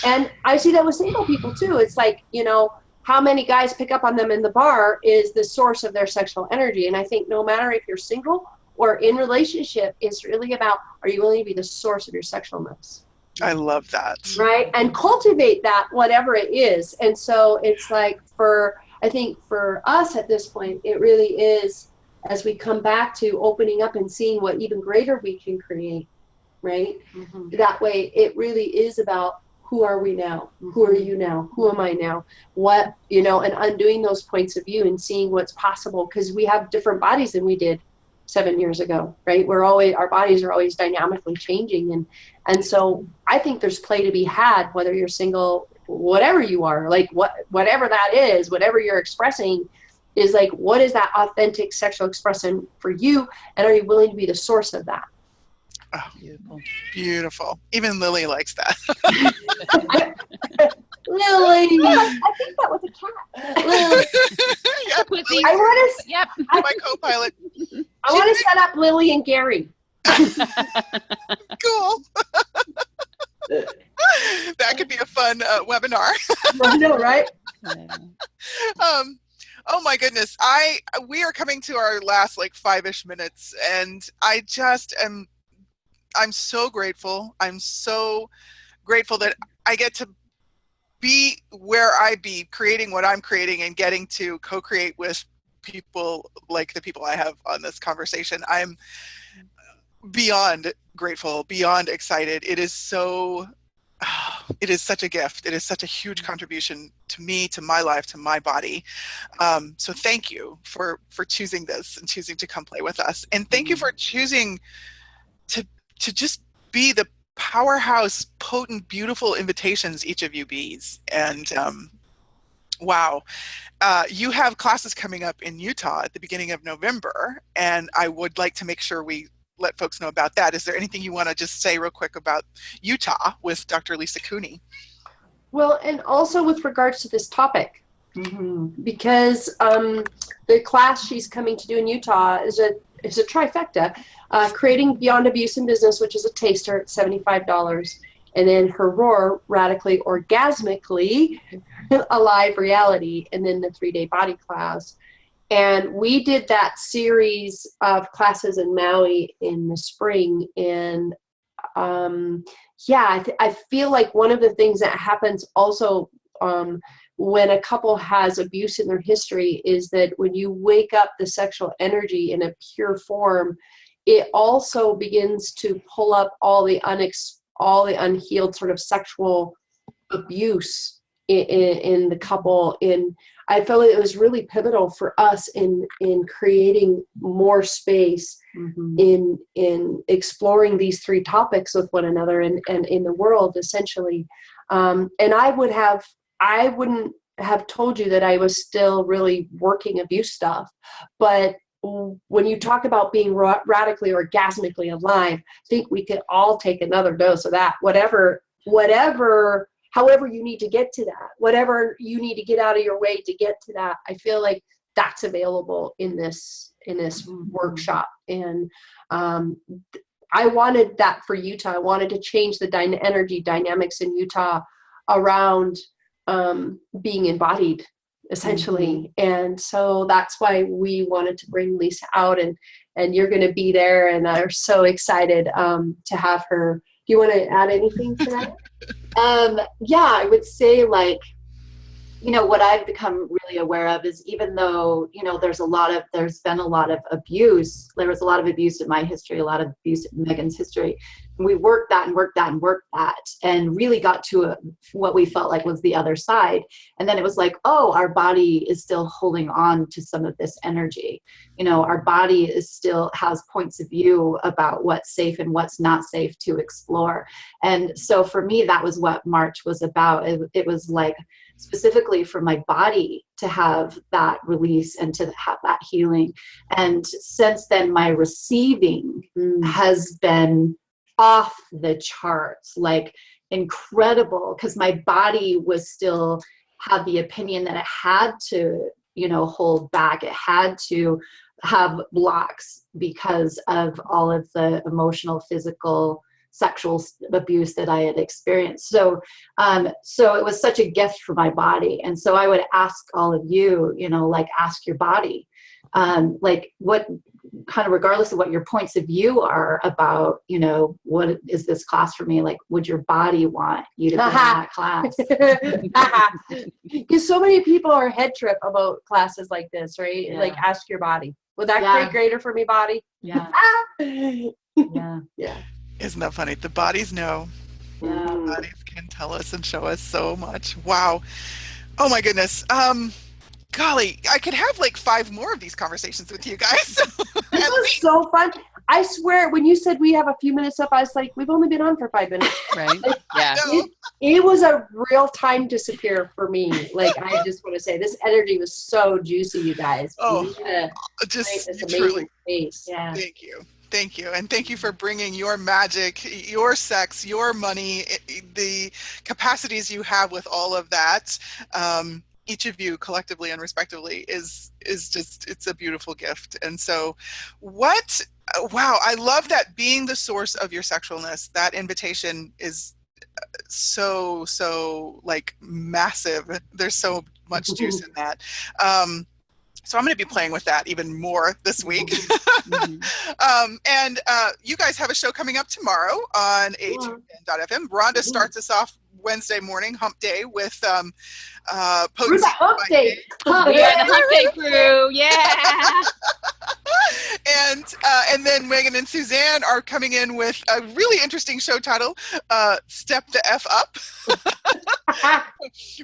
And I see that with single people too. It's like, you know, how many guys pick up on them in the bar is the source of their sexual energy. And I think no matter if you're single or in relationship, it's really about, are you willing to be the source of your sexualness? I love that. Right? And cultivate that, whatever it is. And so it's like I think for us at this point, it really is, as we come back to opening up and seeing what even greater we can create, right? Mm-hmm. That way it really is about, who are we now? Mm-hmm. Who are you now? Who am I now? What, you know, and undoing those points of view and seeing what's possible, because we have different bodies than we did 7 years ago, right? Our bodies are always dynamically changing. And so I think there's play to be had, whether you're single, whatever you are, like whatever that is, whatever you're expressing is like, what is that authentic sexual expression for you? And are you willing to be the source of that? Oh, beautiful. Beautiful. Even Lily likes that. Lily. I think that was a cat. Lily. Yep, Lily. I want to. Yep. My co-pilot. I want to set up Lily and Gary. Cool. That could be a fun webinar. I know, right? Oh my goodness. We are coming to our last like 5-ish minutes, and I'm so grateful. I'm so grateful that I get to be where I be, creating what I'm creating and getting to co-create with people like the people I have on this conversation. I'm beyond grateful, beyond excited. It is such a gift. It is such a huge contribution to me, to my life, to my body. So thank you for choosing this and choosing to come play with us. And thank you for choosing to just be the powerhouse, potent, beautiful invitations each of you bees. And wow, you have classes coming up in Utah at the beginning of November, and I would like to make sure we let folks know about that. Is there anything you want to just say real quick about Utah with Dr. Lisa Cooney? Well, and also with regards to this topic, because the class she's coming to do in Utah is a trifecta, creating beyond abuse in business, which is a taster at $75, and then her roar, radically orgasmically alive reality, and then the 3-day body class. And we did that series of classes in Maui in the spring. And I feel like one of the things that happens also when a couple has abuse in their history is that when you wake up the sexual energy in a pure form, it also begins to pull up all the unhealed sort of sexual abuse in the couple. I felt like it was really pivotal for us in creating more space in exploring these 3 topics with one another and in the world, essentially. And I wouldn't have told you that I was still really working abuse stuff. But when you talk about being radically orgasmically alive, I think we could all take another dose of that, however you need to get to that, whatever you need to get out of your way to get to that. I feel like that's available in this in this workshop. And I wanted that for Utah. I wanted to change the energy dynamics in Utah around being embodied, essentially. And so that's why we wanted to bring Lisa out, and you're going to be there, and are so excited to have her. Do you want to add anything to that? Yeah, I would say, like, you know, what I've become really aware of is, even though, you know, there's been a lot of abuse. There was a lot of abuse in my history, a lot of abuse in Megan's history. And we worked that and really got to what we felt like was the other side. And then it was like, oh, our body is still holding on to some of this energy. You know, our body is still has points of view about what's safe and what's not safe to explore. And so for me, that was what March was about. It was like, specifically for my body to have that release and to have that healing. And since then, my receiving has been off the charts, like incredible, because my body was still had the opinion that it had to, you know, hold back. It had to have blocks because of all of the emotional, physical, sexual abuse that I had experienced. So it was such a gift for my body. And so I would ask all of you, you know, like, ask your body, like, what kind of, regardless of what your points of view are about, you know, what is this class for me? Like, would your body want you to be in that class? Because so many people are head trip about classes like this, right? Yeah. Like, ask your body. Would that create greater for me, body? Yeah. Yeah. Yeah. Isn't that funny? The bodies know. Yeah. The bodies can tell us and show us so much. Wow. Oh my goodness. Golly, I could have like 5 more of these conversations with you guys. This was so fun. I swear, when you said we have a few minutes up, I was like, we've only been on for 5 minutes. Right. Yeah. It was a real time disappear for me. Like, I just want to say, this energy was so juicy, you guys. Oh, just truly. Space. Yeah. Thank you. Thank you. And thank you for bringing your magic, your sex, your money, the capacities you have with all of that. Each of you collectively and respectively is just, it's a beautiful gift. And so wow, I love that being the source of your sexualness. That invitation is so like massive. There's so much juice in that. So I'm going to be playing with that even more this week. And you guys have a show coming up tomorrow on a2n.fm. Rhonda starts us off Wednesday morning, Hump Day, with We're the Hump Day. We are the Hump Day crew. Yeah. And then Megan and Suzanne are coming in with a really interesting show title, Step the F Up.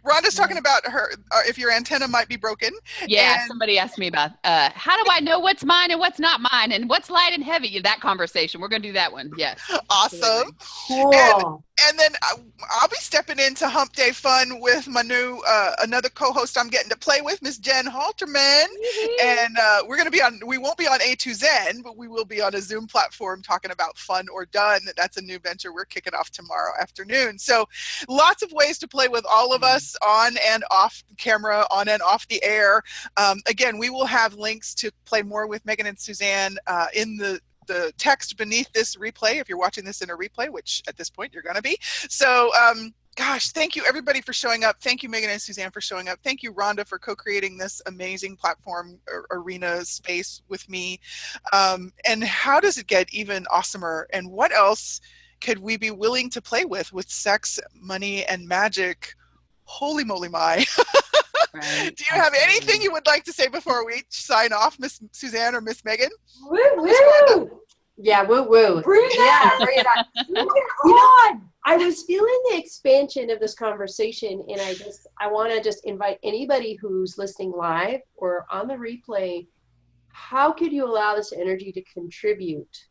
Rhonda's talking about her, if your antenna might be broken. Yeah, and somebody asked me about how do I know what's mine and what's not mine and what's light and heavy? That conversation. We're going to do that one. Yes. Awesome. Cool. And then I'll be stepping into Hump Day fun with my new, another co-host I'm getting to play with, Miss Jen Halterman. And we're going to be we won't be on A2Zen, but we will be on a Zoom platform talking about Fun or Done. That's a new venture we're kicking off tomorrow afternoon. So lots of ways to play with all of us on and off camera, on and off the air. Again, we will have links to play more with Megan and Suzanne in the text beneath this replay, if you're watching this in a replay, which at this point you're going to be. So gosh, thank you everybody for showing up. Thank you, Megan and Suzanne, for showing up. Thank you, Rhonda, for co-creating this amazing platform arena space with me. And how does it get even awesomer? And what else could we be willing to play with sex, money, and magic? Holy moly my. Right. Do you have anything you would like to say before we sign off, Miss Suzanne or Miss Megan? Woo woo. Yeah, woo woo. Bring it on. I was feeling the expansion of this conversation, and I want to just invite anybody who's listening live or on the replay. How could you allow this energy to contribute?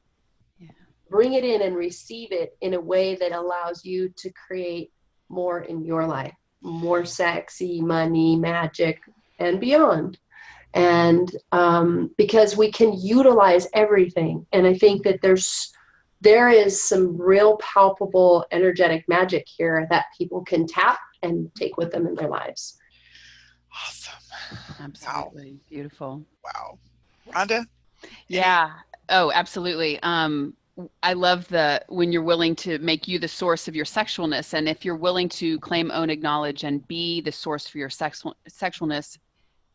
Yeah. Bring it in and receive it in a way that allows you to create more in your life. More sexy, money, magic, and beyond. And because we can utilize everything. And I think that there is some real palpable energetic magic here that people can tap and take with them in their lives. Awesome. Absolutely. Wow. Beautiful. Wow. Rhonda? Yeah. Oh, absolutely. I love when you're willing to make you the source of your sexualness. And if you're willing to claim, own, acknowledge, and be the source for your sexualness,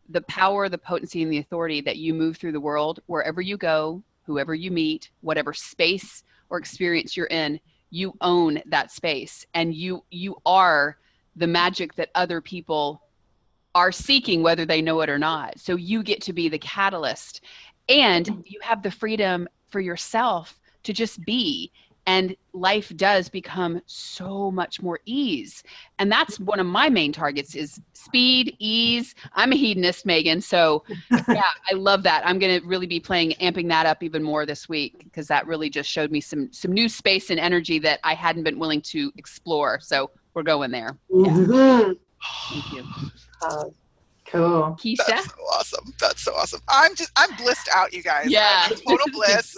the power, the potency, and the authority that you move through the world, wherever you go, whoever you meet, whatever space or experience you're in, you own that space. And you are the magic that other people are seeking, whether they know it or not. So you get to be the catalyst, and you have the freedom for yourself to just be. And life does become so much more ease. And that's one of my main targets is speed, ease. I'm a hedonist, Megan. So yeah, I love that. I'm going to really be amping that up even more this week, because that really just showed me some new space and energy that I hadn't been willing to explore. So we're going there. Yeah. Thank you. Cool. Keisha? That's so awesome. That's so awesome. I'm blissed out, you guys. Yeah. I'm in total bliss.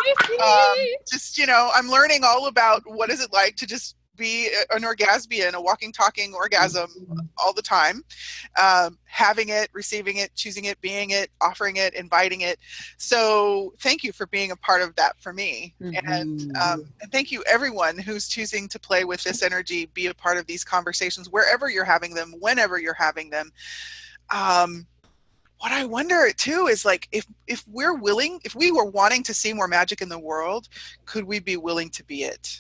Just, I'm learning all about what is it like to just be an orgasmian, a walking, talking orgasm all the time. Having it, receiving it, choosing it, being it, offering it, inviting it. So thank you for being a part of that for me. And thank you everyone who's choosing to play with this energy, be a part of these conversations, wherever you're having them, whenever you're having them. What I wonder too is like, if we were wanting to see more magic in the world, could we be willing to be it?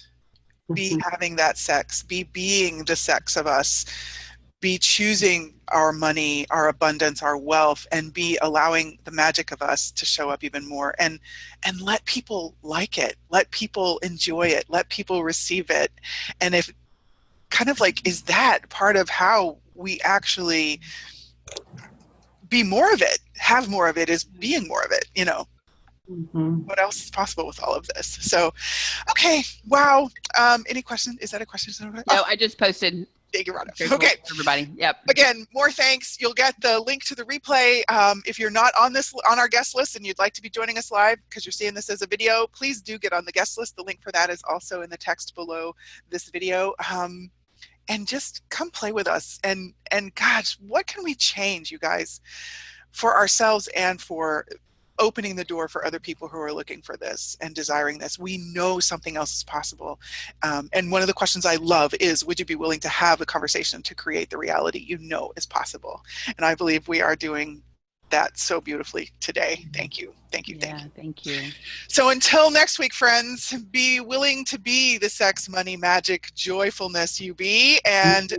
Be having that sex, be being the sex of us, be choosing our money, our abundance, our wealth, and be allowing the magic of us to show up even more, and let people like it, let people enjoy it, let people receive it. And if kind of like, is that part of how we actually be more of it, have more of it, is being more of it, What else is possible with all of this? So, okay, wow. Any question? Is that a question? No, I just posted. Thank you, Rhonda. Okay, everybody. Yep. Again, more thanks. You'll get the link to the replay. If you're not on our guest list and you'd like to be joining us live because you're seeing this as a video, please do get on the guest list. The link for that is also in the text below this video. And just come play with us. And gosh, what can we change, you guys, for ourselves and for opening the door for other people who are looking for this and desiring this? We know something else is possible. And one of the questions I love is, would you be willing to have a conversation to create the reality you know is possible? And I believe we are doing that so beautifully today. Thank you. Thank you. Yeah, thank you. So until next week, friends, be willing to be the sex, money, magic, joyfulness you be, and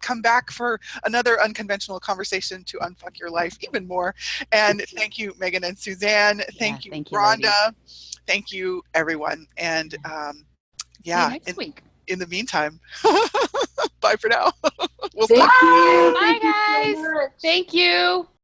come back for another unconventional conversation to unfuck your life even more. And thank you, Megan and Suzanne. Thank you, Rhonda. Ladies. Thank you, everyone. And next week. In the meantime, bye for now. Thank you. Bye, guys. Thank you.